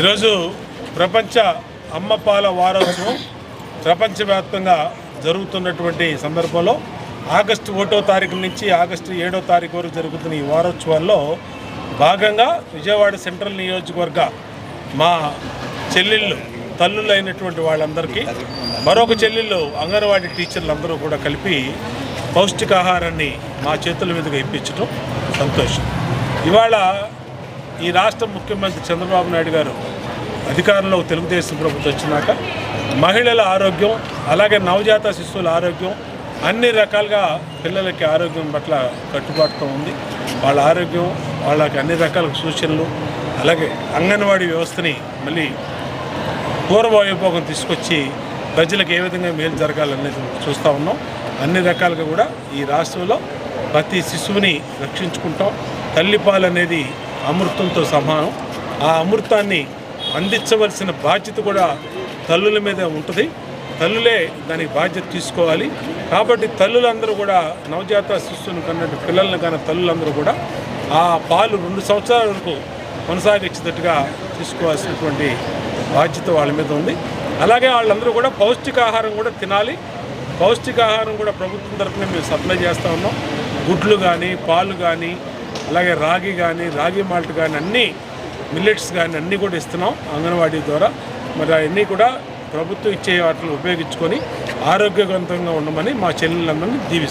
ఈరోజు ప్రపంచ అమ్మ పాల వారోత్సవం ప్రపంచవ్యాప్తంగా జరుగుతున్నటువంటి సందర్భంలో ఆగస్టు 1వ తారీఖు నుంచి ఆగస్టు 7వ తారీఖు వరకు జరుగుతున్న ఈ వారోత్సవాల్లో భాగంగా విజయవాడ సెంట్రల్ నియోజకవర్గ మా చెల్లెళ్ళు తల్లులైనటువంటి వాళ్ళందరికీ మరొక చెల్లెళ్ళు అంగన్వాడీ టీచర్లందరూ కూడా కలిపి పౌష్టికాహారాన్ని మా చేతుల మీదుగా ఇప్పించడం సంతోషం. ఇవాళ ఈ రాష్ట్ర ముఖ్యమంత్రి చంద్రబాబు నాయుడు గారు అధికారంలో తెలుగుదేశం ప్రభుత్వం వచ్చినాక మహిళల ఆరోగ్యం అలాగే నవజాత శిశువుల ఆరోగ్యం అన్ని రకాలుగా పిల్లలకి ఆరోగ్యం పట్ల కట్టుబాటుతో ఉంది. వాళ్ళ ఆరోగ్యం వాళ్ళకి అన్ని రకాల సూచనలు అలాగే అంగన్వాడీ వ్యవస్థని మళ్ళీ పూర్వవైభోగం తీసుకొచ్చి ప్రజలకు ఏ విధంగా మేలు జరగాలనేది చూస్తూ ఉన్నాం. అన్ని రకాలుగా కూడా ఈ రాష్ట్రంలో ప్రతి శిశువుని రక్షించుకుంటాం. తల్లిపాలు అనేది అమృతంతో సమానం. ఆ అమృతాన్ని అందించవలసిన బాధ్యత కూడా తల్లుల మీద ఉంటుంది. తల్లులే దానికి బాధ్యత తీసుకోవాలి. కాబట్టి తల్లులందరూ కూడా నవజాత శిశువుని కన్నట్టు పిల్లల్ని కన్నా తల్లులందరూ కూడా ఆ పాలు 2 సంవత్సరాల వరకు కొనసాగించేటట్టుగా తీసుకోవాల్సినటువంటి బాధ్యత వాళ్ళ మీద ఉంది. అలాగే వాళ్ళందరూ కూడా పౌష్టికాహారం కూడా తినాలి. పౌష్టికాహారం కూడా ప్రభుత్వం తరఫున మేము సప్లై చేస్తూ ఉన్నాం. గుడ్లు కానీ పాలు కానీ అలాగే రాగి కానీ రాగి మాల్ట్ కానీ అన్నీ మిల్లెట్స్ కానీ అన్నీ కూడా ఇస్తున్నాం అంగన్వాడీ ద్వారా. మరి అవన్నీ కూడా ప్రభుత్వం ఇచ్చే వాటిని ఉపయోగించుకొని ఆరోగ్యవంతంగా ఉండమని మా చెల్లెలందరినీ దీవిస్తున్నాం.